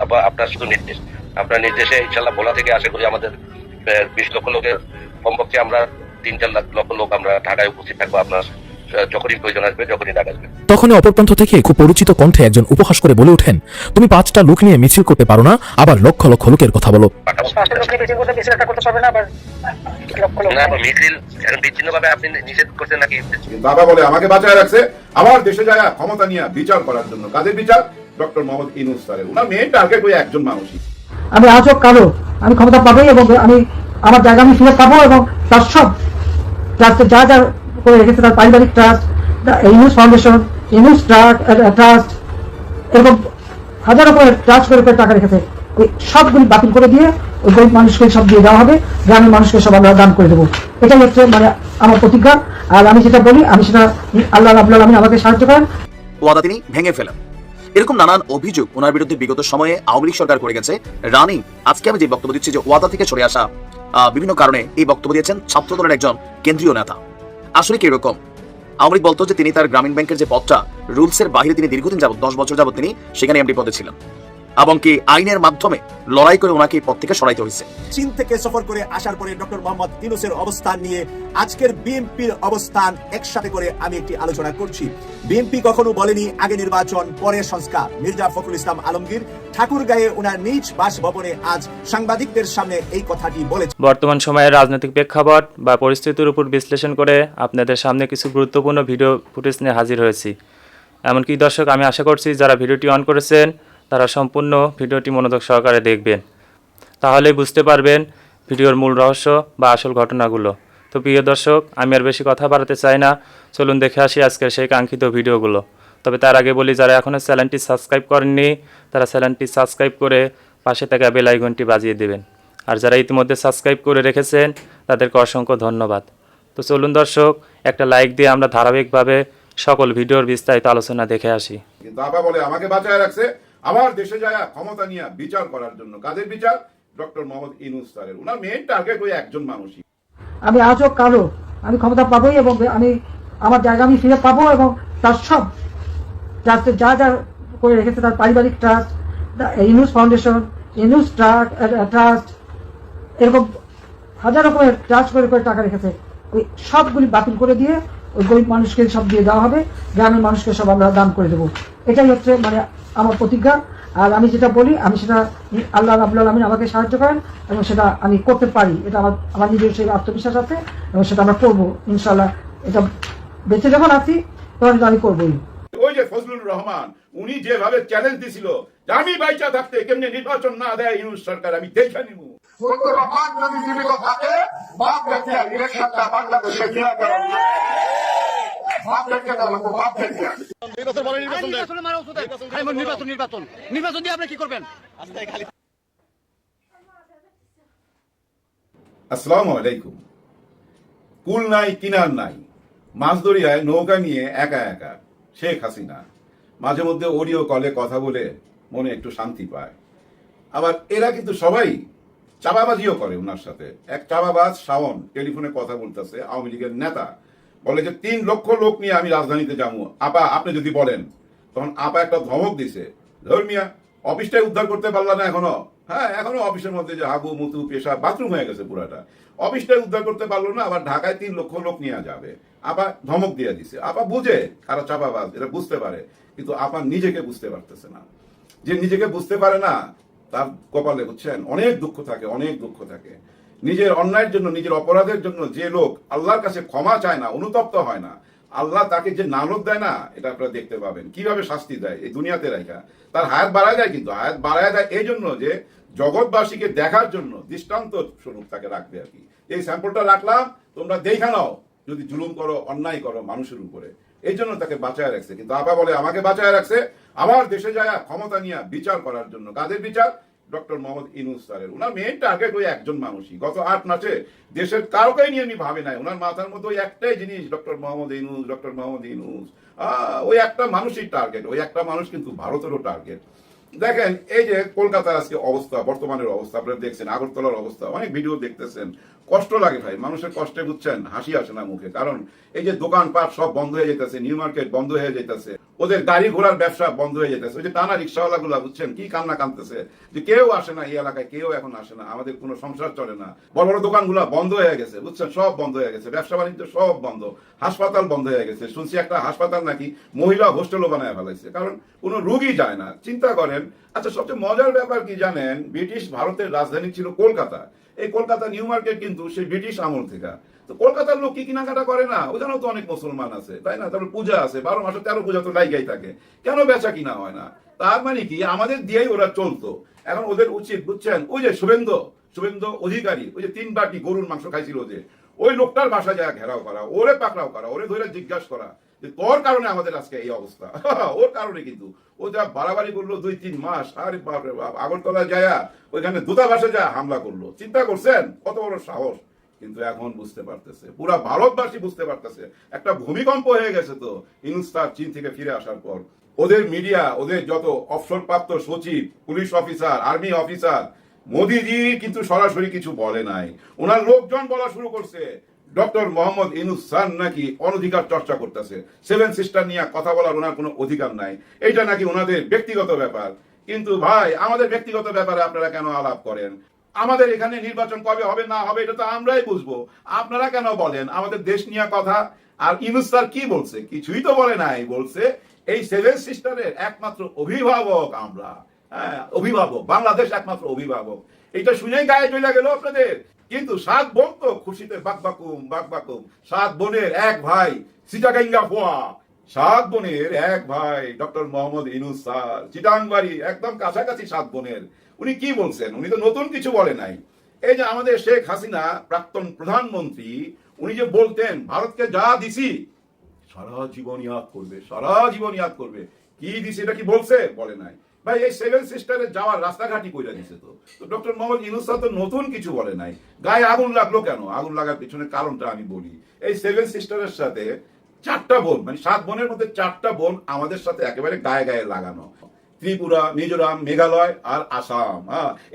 আবার আপনার শুধু নির্দেশ, আপনার নির্দেশে ইনশাল্লাহ ভোলা থেকে আশা করি আমাদের 20 লক্ষ লোকের কমপক্ষে আমরা 3-4 লক্ষ লোক আমরা ঢাকায় উপস্থিত থাকবো। আপনার যখনই প্রয়োজন আসবে, যখনই ডাক আসবে। তখনই অপর প্রান্ত থেকে খুব পরিচিত কণ্ঠে একজন উপহাস করে বলে ওঠেন, তুমি 5টা লোক নিয়ে মিছিল করতে পারো না, আবার লক্ষ লক্ষ লোকের কথা বলো। না, মিছিল এখন বিচ্ছিন্নভাবে আপনি নিষেধ করছেন নাকি? বাবা বলে আমাকে বাঁচায় রাখছে আমার দেশে যায় ক্ষমতা নিয়ে বিচার করার জন্য। কাদের বিচার? ডক্টর মোহাম্মদ ইউনূস স্যারের। ওনার মেইন টার্গেট ওই একজন মানুষই। আমি আজ হোক কালো আমি ক্ষমতা পাবোই এবং আমি আমার জায়গা আমি ফিরে পাবো এবং তার সব ট্রাস্টে যা যা করে রেখেছে, তার পারিবারিক trust, Yunus foundation, Yunus trust এরকম হাজারো করে ট্রাস্ট করে টাকা রেখেছে, ওই সবগুলি বাতিল করে দিয়ে ওই গরিব মানুষকে সব দিয়ে দেওয়া হবে, গ্রামের মানুষকে সব আমরা দান করে দেবো। এটাই হচ্ছে মানে আমার প্রতিজ্ঞা। আর আমি যেটা বলি আমি সেটা আল্লাহ রাব্বুল আলামিন আমাকে সাহায্য করেন। ওয়াদা তিনি ভেঙে ফেলেন। এরকম নানান অভিযোগ ওনার বিরুদ্ধে বিগত সময়ে আওয়ামী লীগ সরকার করে গেছে। রানিং আজকে আমি যে বক্তব্য দিচ্ছি যে ওয়াদা থেকে সরে আসা বিভিন্ন কারণে এই বক্তব্য দিয়েছেন ছাত্রদলের একজন কেন্দ্রীয় নেতা। আসলে কি এরকম? আওয়ামী লীগ বলতো যে তিনি তার গ্রামীণ ব্যাংকের যে পদটা রুলসের বাইরে তিনি দীর্ঘদিন যাবত 10 বছর যাবত তিনি সেখানে এমডি পদে ছিলেন এবং কি আইনের মাধ্যমে লড়াই করে ওনাকে এই পদ থেকে সরাইতে হয়েছে। চীন থেকে সফর করে আসার পরে ডক্টর মোহাম্মদ ইউনূসের অবস্থান নিয়ে আজকের বিএনপির অবস্থান একসাথে করে আমি একটি আলোচনা করছি। বিএনপি কখনো বলেনি আগে নির্বাচন পরে সংস্কার। মির্জা ফখরুল ইসলাম আলমগীর ঠাকুরগাঁয়ে ওনার নিজ বাসভবনে আজ সাংবাদিকদের সামনে এই কথাটি বলেছেন। বর্তমান সময়ের রাজনৈতিক প্রেক্ষাপট বা পরিস্থিতির উপর বিশ্লেষণ করে আপনাদের সামনে কিছু গুরুত্বপূর্ণ ভিডিও ফুটেজ নিয়ে হাজির হয়েছি। এমনকি দর্শক, আমি আশা করছি যারা ভিডিওটি অন করেছেন তারা সম্পূর্ণ ভিডিওটি মনোযোগ সহকারে দেখবেন, তাহলেই বুঝতে পারবেন ভিডিওর মূল রহস্য বা আসল ঘটনাগুলো। তো প্রিয় দর্শক, আমি আর বেশি কথা বাড়াতে চাই না, চলুন দেখে আসি আজকের সেই কাঙ্ক্ষিত ভিডিওগুলো। তবে তার আগে বলি, যারা এখনও চ্যানেলটি সাবস্ক্রাইব করেননি তারা চ্যানেলটি সাবস্ক্রাইব করে পাশে থাকা বেল আইকনটি বাজিয়ে দেবেন। আর যারা ইতিমধ্যে সাবস্ক্রাইব করে রেখেছেন তাদেরকে অসংখ্য ধন্যবাদ। তো চলুন দর্শক, একটা লাইক দিয়ে আমরা ধারাবাহিকভাবে সকল ভিডিওর বিস্তারিত আলোচনা দেখে আসি। কিন্তু বাবা বলে আমাকে বাঁচায় রাখছে আমার দেশে যায় ক্ষমতা নিয়ে বিচার করার জন্য। কাদের বিচার? ডক্টর মোহাম্মদ ইউনূস স্যারের। ওনার মেইন টার্গেট ওই একজন মানুষই। আমি আজ হোক কালো আমি ক্ষমতা পাবোই এবং আমি আমার জায়গা আমি ফিরে পাবো এবং তার সব ট্রাস্টে যা যা করে রেখেছে, তার পারিবারিক trust, Yunus foundation, Yunus trust এরকম হাজারো করে ট্রাস্ট করে টাকা রেখেছে, ওই সবগুলি বাতিল করে দিয়ে ওই গরিব মানুষকে সব দিয়ে দেওয়া হবে, গ্রামের মানুষকে সব আমরা দান করে দেবো। এটাই হচ্ছে মানে আমার প্রতিজ্ঞা। আর আমি যেটা বলি আমি সেটা আল্লাহ রাব্বুল আলামিন আমাকে সাহায্য করেন এবং সেটা আমি করতে পারি। এটা আমার নিজের সেই আত্মবিশ্বাস আছে এবং সেটা আমরা করবো ইনশাল্লাহ। এটা বেঁচে যখন আছি তখন আমি করবোই। ওই যে ফজলুর রহমান উনি যেভাবে চ্যালেঞ্জ দিছিল যে আমি বাইচা থাকতে কেমনে নির্বাচন না দেয় ইউনূস সরকার, আমি দেখে নিব। ফজলুর রহমান যদি জীবিত থাকে বাপ দেখিয়া ইলেকশনটা বাংলাদেশে নিয়ে গেল। বাপ দেখিয়া গেল, বাপ দেখিয়া নির্বাচন দিয়ে আপনি কি করবেন? আসসালামু আলাইকুম। কুল নাই কিনার নাই, মাছদরিয়ায় নৌকা নিয়ে একা একা শেখ হাসিনা মাঝে মধ্যে অডিও কলে কথা বলে মনে একটু শান্তি পায়। আবার এরা কিন্তু সবাই চাপাবাজিও করে ওনার সাথে। এক চাপাবাজ শাওন টেলিফোনে কথা বলতেছে, আওয়ামী লীগের নেতা, বলে যে 3 লক্ষ লোক নিয়ে আমি রাজধানীতে যাবো, আপা আপনি যদি বলেন। তখন আপা একটা ধমক দিছে, ধর্মিয়া অফিসটাই উদ্ধার করতে পারলা না এখনো? হ্যাঁ, এখনো অফিসের মধ্যে যে হাগু মুতু পেশা বাথরুম হয়ে গেছে পুরাটা, অফিসটাই উদ্ধার করতে পারলো না, আবার ঢাকায় 3 লক্ষ লোক নিয়ে যাবে। আপা ধমক দিয়ে দিছে। আপা বুঝে কারা চাপাবাজ, এটা বুঝতে পারে, কিন্তু আপা নিজেকে বুঝতে পারতেছে না। যে নিজেকে বুঝতে পারে না তার কপালে বুঝছেন অনেক দুঃখ থাকে, অনেক দুঃখ থাকে। নিজের অন্যায়ের জন্য, নিজের অপরাধের জন্য যে লোক আল্লাহর কাছে ক্ষমা চায় না, অনুতপ্ত হয় না, আল্লাহ তাকে যে নালত দেয় না, এটা আপনারা দেখতে পাবেন কিভাবে শাস্তি দেয় এই দুনিয়াতে রাখা। তার হায়াত বাড়ায় দেয়, কিন্তু হায়াত বাড়ায় দেয় এই জন্য যে জগৎবাসীকে দেখার জন্য দৃষ্টান্ত স্বরূপ তাকে রাখবে আর কি। এই স্যাম্পলটা রাখলাম, তোমরা দেখে নাও যদি জুলুম করো, অন্যায় করো মানুষের উপরে। এই জন্য তাকে বাঁচায় রাখছে। কিন্তু আপা বলে আমাকে বাঁচায় রাখছে আমার দেশে যায় ক্ষমতা নিয়ে বিচার করার জন্য। কাদের বিচার? ডক্টর মোহাম্মদ ইউনূস স্যারের। ওনার মেইন টার্গেট ওই একজন মানুষই। গত 8 মাসে দেশের কারোকেই নিয়ে উনি ভাবে নাই। ওনার মাথার মধ্যে ওই একটাই জিনিস, ডক্টর মোহাম্মদ ইউনূস, ডক্টর মোহাম্মদ ইউনূস। ওই একটা মানুষই টার্গেট, ওই একটা মানুষ কিন্তু ভারতেরও টার্গেট। দেখেন এই যে কলকাতার আজকে অবস্থা, বর্তমানের অবস্থা আপনারা দেখছেন, আগরতলার অবস্থা, অনেক ভিডিও দেখতেছেন, কষ্ট লাগে ভাই, মানুষের কষ্টে বুঝছেন হাসি আসে না মুখে। কারণ এই যে দোকানপাট সব বন্ধ হয়ে যেতেছে, নিউ মার্কেট বন্ধ হয়ে যেতেছে, ওদের গাড়ি ঘোড়ার ব্যবসা বন্ধ হয়ে যেতেছে। ওই যে টানা রিক্সাওয়ালা গুলা বুঝছেন কি কান্না কাঁদতেছে যে কেউ আসে না এই এলাকায়, কেউ এখন আসে না, আমাদের কোনো সংসার চলে না। বড় বড় দোকানগুলো বন্ধ হয়ে গেছে বুঝছেন, সব বন্ধ হয়ে গেছে, ব্যবসা বাণিজ্য সব বন্ধ, হাসপাতাল বন্ধ হয়ে গেছে। শুনছি একটা হাসপাতাল নাকি মহিলা হোস্টেলও বানায় ফেলাইছে, কারণ কোনো রোগী যায় না। চিন্তা করেন। আচ্ছা, সবচেয়ে মজার ব্যাপার কি জানেন, ব্রিটিশ ভারতের রাজধানী ছিল কলকাতা। এই কলকাতা নিউ মার্কেট কিন্তু সেই ব্রিটিশ আমল থেকে। তো কলকাতার লোক কি কেনাকাটা করে না? ওখানেও তো অনেক মুসলমান আছে, তাই না? তারপর পূজা আছে, 12 মাসে 13 পূজা তো লাইগাই থাকে, কেন বেচা কিনা হয় না? তার মানে কি আমাদের দিয়েই ওরা চলতো। এখন ওদের উচিত বুঝছেন, ওই যে শুভেন্দু অধিকারী, ওই যে 3 বাটি গরুর মাংস খাইছিল, যে ওই লোকটার বাসা যায় ঘেরাও করা, ওরে পাকড়াও করা, ওরে ধরে জিজ্ঞাসা করা যে তোর কারণে আমাদের আজকে এই অবস্থা। ওর কারণে কিন্তু ও যা বাড়াবাড়ি করলো 2-3 মাস, আরে বাপরে বাপ, আগরতলা যায় ওইখানে দূতাবাসে যায় হামলা করলো। চিন্তা করছেন কত বড় সাহস? কিন্তু এখন বুঝতে পারতেছে, পুরা ভারতবাসী বুঝতে পারতেছে একটা ভূমিকম্প হয়ে গেছে। তো ইউনূস স্যার চীন থেকে ফিরে আসার পর ওদের মিডিয়া, ওদের যত অবসরপ্রাপ্ত সচিব, পুলিশ অফিসার, আর্মি অফিসার, মোদিজি কিন্তু সরাসরি কিছু বলে নাই। ওনার লোকজন বলা শুরু করছে ডক্টর মোহাম্মদ ইউনূস স্যার নাকি অনধিকার চর্চা করতেছে, 7 সিস্টার নিয়ে কথা বলার ওনার কোনো অধিকার নাই, এইটা নাকি ওনাদের ব্যক্তিগত ব্যাপার। কিন্তু ভাই, আমাদের ব্যক্তিগত ব্যাপারে আপনারা কেন আলাপ করেন? আমাদের এখানে নির্বাচন কবে হবে না হবে এটা তো আমরাই বুঝবো, আপনারা কেন বলেন আমাদের দেশ নিয়ে কথা? আর ইউনূস স্যার কি বলছে? কিছুই তো বলে নাই। বলছে এই 7 সিস্টারের একমাত্র অভিভাবক আমরা। হ্যাঁ, অভিভাবক, বাংলাদেশ একমাত্র অভিভাবক। এটা শুনেই গায়ে জ্বলে গেল আপনাদের। কিন্তু 7 বোন তো খুশিতে বাকবাকুম। 7 বোনের এক ভাই সিটাগাঙ্গা ফোয়া, 7 বোনের এক ভাই ডক্টর মোহাম্মদ ইউনূস স্যার, চিটাং বাড়ি, একদম কাছাকাছি 7 বোনের। উনি কি বলছেন? উনি তো নতুন কিছু বলে নাই। এই যে আমাদের শেখ হাসিনা প্রাক্তন প্রধানমন্ত্রী, উনি যে বলতেন ভারতকে যা দিছি সারা জীবন ইয়াদ করবে, সারা জীবন ইয়াদ করবে। কি দিছে এটা কি বলছে? বলে নাই। ভাই, এই 7 সিস্টারে যাওয়ার রাস্তাঘাটই কইরা দিছে। তো ডক্টর মোহাম্মদ ইউনূস স্যার তো নতুন কিছু বলে নাই। গায়ে আগুন লাগলো কেন? আগুন লাগার পিছনে কারণটা আমি বলি। এই 7 সিস্টারের সাথে 4টা বোন, মানে 7 বোনের মধ্যে 4টা বোন আমাদের সাথে একেবারে গায়ে গায়ে লাগানো। ত্রিপুরা, মিজোরাম, মেঘালয় আর আসাম।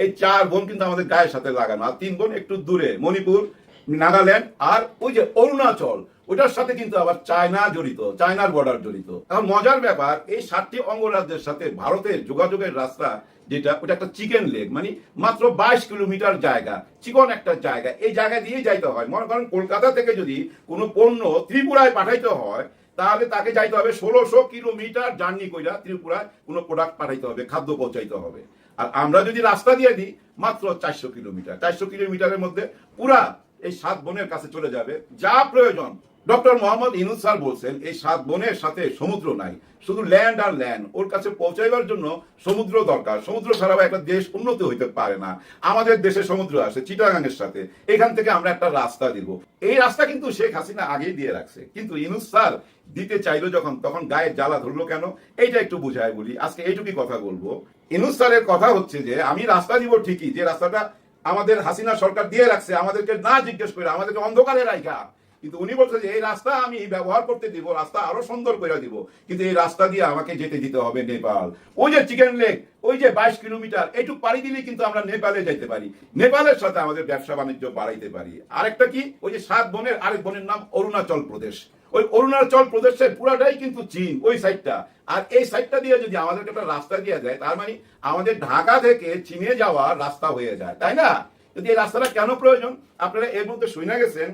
এই 4 বোন কিন্তু আমাদের গায়ের সাথে লাগানো। আর 3 বোন একটু দূরে, মণিপুর, নাগাল্যান্ড আর ওই যে অরুণাচল, ওটার সাথে কিন্তু আবার চায়না জড়িত, চায়নার বর্ডার জড়িত। এখন মজার ব্যাপার, এই 7টি অঙ্গরাজ্যের সাথে ভারতের যোগাযোগের রাস্তা যেটা, ওটা একটা চিকেন লেগ, মানে মাত্র 22 কিলোমিটার জায়গা, চিকন একটা জায়গা। এই জায়গা দিয়ে যাইতে হয়। মনে করেন কলকাতা থেকে যদি কোনো পণ্য ত্রিপুরায় পাঠাইতে হয়, তাহলে তাকে যাইতে হবে 1600 কিলোমিটার জার্নি কইরা ত্রিপুরায় কোনো প্রোডাক্ট পাঠাইতে হবে, খাদ্য পৌঁছাইতে হবে। আর আমরা যদি রাস্তা দিয়ে দিই মাত্র 400 কিলোমিটার, 400 কিলোমিটারের মধ্যে পুরা এই 7 বোনের কাছে চলে যাবে যা প্রয়োজন। ডক্টর মোহাম্মদ ইউনূস স্যার বলছেন এই 7 বোনের সাথে সমুদ্র নাই, শুধু ল্যান্ড আর ল্যান্ড। ওর কাছে পৌঁছাইবার জন্য সমুদ্র দরকার। সমুদ্র ছাড়াও একটা দেশ উন্নতি হইতে পারে না। আমাদের দেশে সমুদ্র আছে চিটাগাংয়ের সাথে, এখান থেকে আমরা একটা রাস্তা দিব। এই রাস্তা কিন্তু শেখ হাসিনা আগেই দিয়ে রাখছে, কিন্তু ইউনূস স্যার দিতে চাইলো যখন, তখন গায়ে জ্বালা ধরলো কেন? এইটা একটু বুঝায় বলি। আজকে এইটুকুই কথা বলবো। ইউনূস স্যারের কথা হচ্ছে যে আমি রাস্তা দিব ঠিকই, যে রাস্তাটা আমাদের হাসিনা সরকার দিয়ে রাখছে, আমাদেরকে না জিজ্ঞেস করে, আমাদেরকে অন্ধকারে রাখা। কিন্তু উনি বলছে যে এই রাস্তা আমি ব্যবহার করতে দিব, রাস্তা আরো সুন্দর করে দিব, কিন্তু এই রাস্তা দিয়ে আমাকে যেতে দিতে হবে নেপাল। ওই যে চিকেন লেগ, ওই যে 22 কিলোমিটার, এইটুক পাড়ি দিলে কিন্তু আমরা নেপালে যাইতে পারি, নেপালের সাথে আমাদের ব্যবসা বাণিজ্য বাড়াইতে পারি। আরেকটা কি, ওই যে 7 বোনের আরেক বোনের নাম অরুণাচল প্রদেশ। ওই অরুণাচল প্রদেশের পুরাটাই কিন্তু চীন, ওই সাইডটা। আর এই সাইডটা দিয়ে যদি আমাদেরকে একটা রাস্তা দিয়ে যায়, তার মানে আমাদের ঢাকা থেকে চীনে যাওয়ার রাস্তা হয়ে যায়, তাই না? কিন্তু এই রাস্তাটা কেন প্রয়োজন? আপনারা এর মধ্যে শুনে গেছেন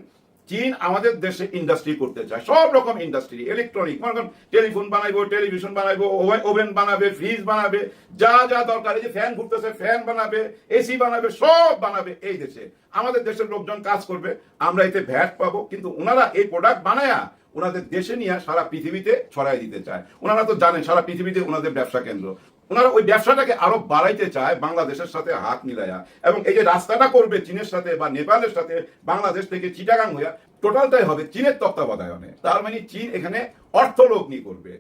চীন আমাদের দেশে ইন্ডাস্ট্রি করতে চায়, সব রকম ইন্ডাস্ট্রি, ইলেকট্রনিক, মনে করেন টেলিফোন বানাইবো, টেলিভিশন বানাইবো, ওভেন বানাবে, ফ্রিজ বানাবে, যা যা দরকার, এই যে ফ্যান ঘুরতেছে ফ্যান বানাবে, এসি বানাবে, সব বানাবে এই দেশে। আমাদের দেশের লোকজন কাজ করবে, আমরা এতে ভ্যাট পাবো। কিন্তু ওনারা এই প্রোডাক্ট বানায়া ওনাদের দেশে নিয়ে সারা পৃথিবীতে ছড়াই দিতে চায়। ওনারা তো জানেন সারা পৃথিবীতে ওনাদের ব্যবসা কেন্দ্র। ওনারা ওই ব্যবসাটাকে আরো বাড়াইতে চায় বাংলাদেশের সাথে হাত মিলাইয়া। এবং এই যে রাস্তাটা করবে চীনের সাথে বা নেপালের সাথে, বাংলাদেশ থেকে চিটাগাং হইয়া, টোটালটাই হবে চীনের তত্ত্বাবধানে। তার মানে চীন এখানে অর্থ লগ্নি করবে।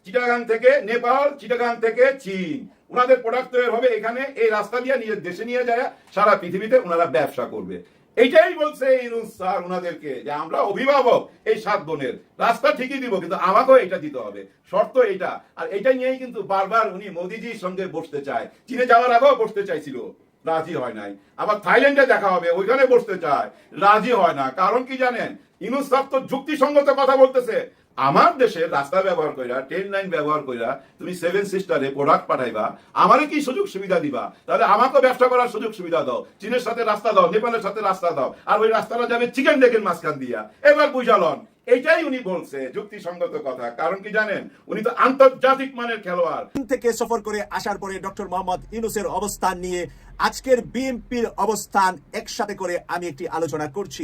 চিটাগাং থেকে নেপাল, চিটাগাং থেকে চীন, ওনাদের প্রোডাক্ট তৈরি হবে এখানে, এই রাস্তা দিয়ে নিজের দেশে নিয়ে যায়, সারা পৃথিবীতে ওনারা ব্যবসা করবে। এইটাই বলছে ইউনূস স্যার ওনাদেরকে, যে আমরা অভিভাবক এই 7 বোনের, রাস্তা ঠিকই দিব, কিন্তু আমাকেও এটা দিতে হবে, শর্ত এইটা। আর এইটা নিয়েই কিন্তু বারবার উনি মোদিজির সঙ্গে বসতে চায়। চীনে যাওয়ার আগেও বসতে চাইছিল, রাজি হয় নাই। আবার থাইল্যান্ডে দেখা হবে, ওইখানে বসতে চায়, রাজি হয় না। কারণ কি জানেন? ইউনূস স্যার তো যুক্তিসঙ্গত কথা বলতেছে। আমার দেশে রাস্তা ব্যবহার কইরা, ট্রেন লাইন ব্যবহার কইরা তুমি 7 সিস্টারে প্রোডাক্ট পাঠাইবা, আমারে কি সুযোগ সুবিধা দিবা? তাহলে আমাকে ব্যবসা করার সুযোগ সুবিধা দাও, চীনের সাথে রাস্তা দাও, নেপালের সাথে রাস্তা দাও, আর ওই রাস্তাটা যাবে চিকেন ডেকের মাঝখান দিয়া। এবার বুঝালন, এইটাই উনি বলছে যুক্তিসঙ্গত কথা। কারণ কি জানেন, উনি তো আন্তর্জাতিক মানের খেলোয়াড়। চীন থেকে সফর করে আসার পরে ডক্টর মোহাম্মদ ইউনূসের অবস্থান নিয়ে আজকের বিএনপির অবস্থান একসাথে করে আমি একটি আলোচনা করছি।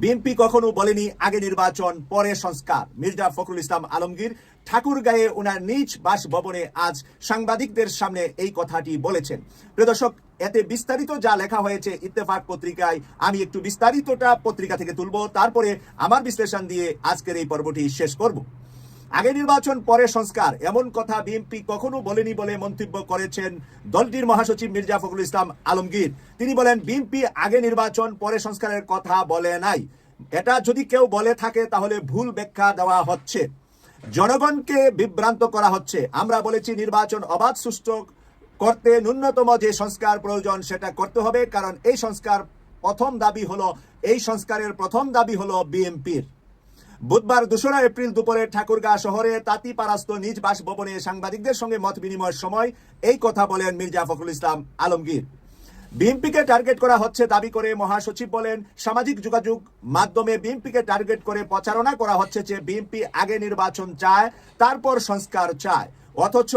বিএনপি কখনো বলেনি আগে নির্বাচন পরে সংস্কার। মির্জা ফখরুল ইসলাম আলমগীর ঠাকুরগাঁয়ে ওনার নিজ বাসভবনে আজ সাংবাদিকদের সামনে এই কথাটি বলেছেন। প্রিয় দর্শক, এতে বিস্তারিত যা লেখা হয়েছে ইত্তেফাক পত্রিকায়, আমি একটু বিস্তারিতটা পত্রিকা থেকে তুলব, তারপরে আমার বিশ্লেষণ দিয়ে আজকের এই পর্বটি শেষ করব। আগে নির্বাচন পরে সংস্কার, এমন কথা বিএনপি কখনো বলেনি বলে মন্তব্য করেছেন দলটির মহাসচিব মির্জা ফখরুল ইসলাম আলমগীর। তিনি বলেন, বিএনপি আগে নির্বাচন পরে সংস্কারের কথা বলে নাই। এটা যদি কেউ বলে থাকে তাহলে ভুল ব্যাখ্যা দেওয়া হচ্ছে, জনগণকে বিভ্রান্ত করা হচ্ছে। আমরা বলেছি নির্বাচন অবাধ সুষ্ঠু করতে ন্যূনতম যে সংস্কার প্রয়োজন সেটা করতে হবে, কারণ এই সংস্কারের প্রথম দাবি হলো বিএনপির। বুধবার 2 এপ্রিল দুপুরে ঠাকুরগাঁ শহরে তাঁতিপাড়াস্থ নিজ বাসভবনে সাংবাদিকদের সঙ্গে মত বিনিময়ের সময় এই কথা বলেন মির্জা ফখরুল ইসলাম আলমগীর। বিএনপিকে টার্গেট করা হচ্ছে দাবি করে মহাসচিব বলেন, সামাজিক যোগাযোগ মাধ্যমে বিএনপিকে টার্গেট করে প্রচারণা করা হচ্ছে যে বিএনপি আগে নির্বাচন চায় তারপর সংস্কার চায়, অথচ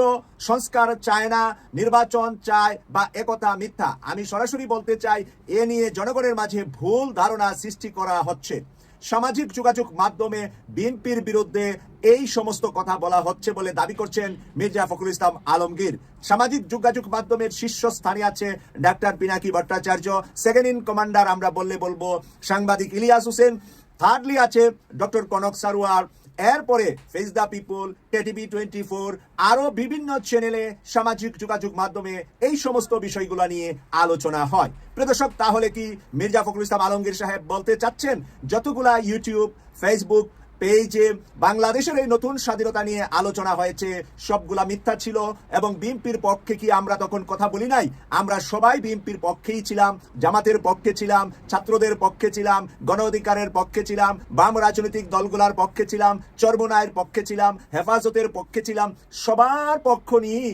সংস্কার চায় না, নির্বাচন চায় বা একথা মিথ্যা। আমি সরাসরি বলতে চাই, এ নিয়ে জনগণের মাঝে ভুল ধারণা সৃষ্টি করা হচ্ছে। সামাজিক যোগাযোগ মাধ্যমে বিএনপির বিরুদ্ধে এই সমস্ত কথা বলা হচ্ছে বলে দাবি করছেন মির্জা ফখরুল ইসলাম আলমগীর। সামাজিক যোগাযোগ মাধ্যমের শীর্ষস্থানে আছে doctor Pinaki Bhattacharya, second in commander আমরা বললে বলবো সাংবাদিক ইলিয়াস হোসেন, থার্ডলি আছে ডক্টর কনক সারোয়ার, এরপরে ফেস দ্য পিপল, টিভি 24, আরো বিভিন্ন চ্যানেলে সামাজিক যোগাযোগ মাধ্যমে এই সমস্ত বিষয়গুলো নিয়ে আলোচনা হয়। প্রিয় দর্শক, তাহলে কি মির্জা ফখরুল ইসলাম আলমগীর সাহেব বলতে চাচ্ছেন যতগুলা ইউটিউব, ফেসবুক পেজে বাংলাদেশের এই নতুন স্বাধীনতা নিয়ে আলোচনা হয়েছে সবগুলা মিথ্যা ছিল এবং বিএনপির পক্ষে কি আমরা তখন কথা বলি নাই? আমরা সবাই বিএনপির পক্ষেই ছিলাম, জামাতের পক্ষে ছিলাম, ছাত্রদের পক্ষে ছিলাম, গণ অধিকারের পক্ষে ছিলাম, বাম রাজনৈতিক দলগুলার পক্ষে ছিলাম, চরমোনাইয়ের পক্ষে ছিলাম, হেফাজতের পক্ষে ছিলাম, সবার পক্ষ নিয়ে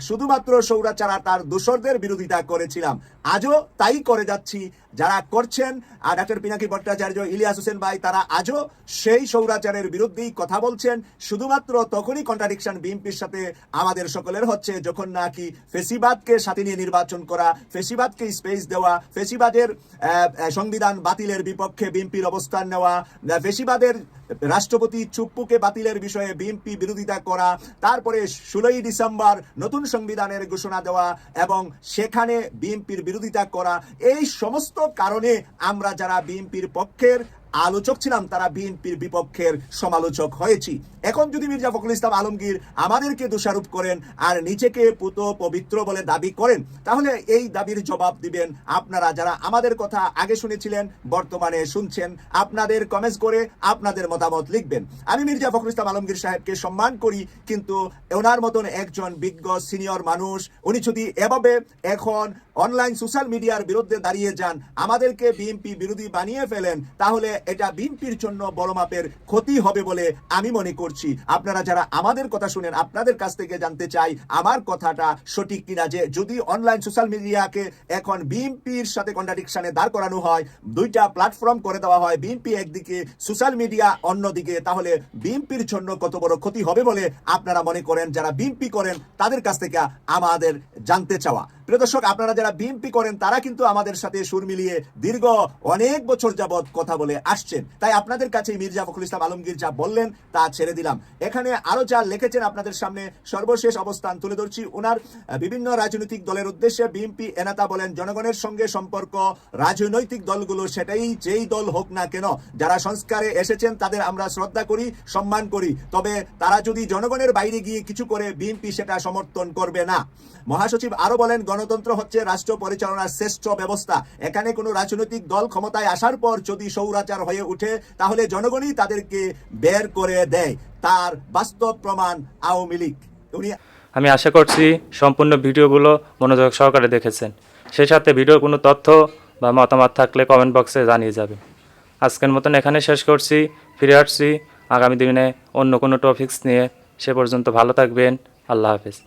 শুধুমাত্র স্বৈরাচার আর তার দোসরদের বিরোধিতা করেছিলাম। আজও তাই করে যাচ্ছি। যারা করছেন আর ডাক্তার পিনাকি ভট্টাচার্য, ইলিয়াস হোসেন ভাই, তারা আজও সেই স্বৈরাচারের বিরুদ্ধেই কথা বলছেন। শুধুমাত্র তখনই কন্ট্রাডিকশন বিএনপির সাথে আমাদের সকলের হচ্ছে যখন নাকি ফেসিবাদকে সাথে নিয়ে নির্বাচন করা, ফেসিবাদকে স্পেস দেওয়া, ফেসিবাদের সংবিধান বাতিলের বিপক্ষে বিএনপির অবস্থান নেওয়া, ফেসিবাদের রাষ্ট্রপতি চুপ্পুকে বাতিলের বিষয়ে বিএনপি বিরোধিতা করা, তারপরে 16ই ডিসেম্বর নতুন সংবিধানের ঘোষণা দেওয়া এবং সেখানে বিএনপির বিরোধিতা করা, এই সমস্ত কারণে আমরা যারা বিএনপির পক্ষের আলোচক ছিলাম তারা বিএনপির বিপক্ষের সমালোচক হয়েছি। এখন যদি মির্জা ফখরুল ইসলাম আলমগীর আমাদেরকে দোষারোপ করেন আর নিজেকে পুত পবিত্র বলে দাবি করেন, তাহলে এই দাবির জবাব দিবেন আপনারা যারা আমাদের কথা আগে শুনেছিলেন, বর্তমানে শুনছেন। আপনাদের কমেন্টস করে আপনাদের মতামত লিখবেন। আমি মির্জা ফখরুল ইসলাম আলমগীর সাহেবকে সম্মান করি, কিন্তু ওনার মতন একজন বিজ্ঞ সিনিয়র মানুষ, উনি যদি এভাবে এখন অনলাইন সোশ্যাল মিডিয়ার বিরুদ্ধে দাঁড়িয়ে যান, আমাদেরকে বিএনপি বিরোধী বানিয়ে ফেলেন, তাহলে এটা বিএনপির জন্য বড় মাপের ক্ষতি হবে বলে আমি মনে করছি। আপনারা যারা আমাদের কথা শুনেন, আপনাদের কাছ থেকে জানতে চাই আমার কথাটা সঠিক কিনা, যে যদি অনলাইন সোশ্যাল মিডিয়াকে এখন বিএনপির সাথে কন্ট্রাডিকশনে দাঁড় করানো হয়, দুইটা প্ল্যাটফর্ম করে দেওয়া হয়, বিএনপি একদিকে, সোশ্যাল মিডিয়া অন্যদিকে, তাহলে বিএনপির জন্য কত বড় ক্ষতি হবে বলে আপনারা মনে করেন? যারা বিএনপি করেন তাদের কাছ থেকে আমাদের জানতে চাওয়া। প্রিয় দর্শক, আপনারা যারা বিএনপি করেন তারা কিন্তু আমাদের সাথে সুর মিলিয়ে দীর্ঘ অনেক বছর যাবৎ কথা বলে আসছেন, তাই আপনাদের কাছে মির্জা ফখরুল ইসলাম আলমগীর যা বললেন তা ছেড়ে দিলাম। এখানে আরো যা লিখেছেন আপনাদের সামনে সর্বশেষ অবস্থান তুলে ধরছি ওনার। বিভিন্ন রাজনৈতিক দলের উদ্দেশ্যে বিএনপি নেতা বলেন, জনগণের সঙ্গে সম্পর্ক রাজনৈতিক দলগুলো সেটাই যেই দল হোক না কেন, যারা সংস্কারে এসেছেন তাদের আমরা শ্রদ্ধা করি, সম্মান করি, তবে তারা যদি জনগণের বাইরে গিয়ে কিছু করে বিএনপি সেটা সমর্থন করবে না। মহাসচিব আরো বলেন, গণতন্ত্র হচ্ছে রাষ্ট্র পরিচালনার শ্রেষ্ঠ ব্যবস্থা। এখানে কোনো রাজনৈতিক দল ক্ষমতায় আসার পর যদি স্বৈরাচার হয়ে উঠে তাহলে জনগণই তাদেরকে বের করে দেয়, তার বাস্তব প্রমাণ আওয়ামী লীগ। আমি আশা করছি সম্পূর্ণ ভিডিওগুলো মনোযোগ সহকারে দেখেছেন। সেই সাথে ভিডিওর কোনো তথ্য বা মতামত থাকলে কমেন্ট বক্সে জানিয়ে যাবেন। আজকের মতন এখানে শেষ করছি, ফিরে আসছি আগামী দিনে অন্য কোনো টপিকস নিয়ে। সে পর্যন্ত ভালো থাকবেন। আল্লাহ হাফেজ।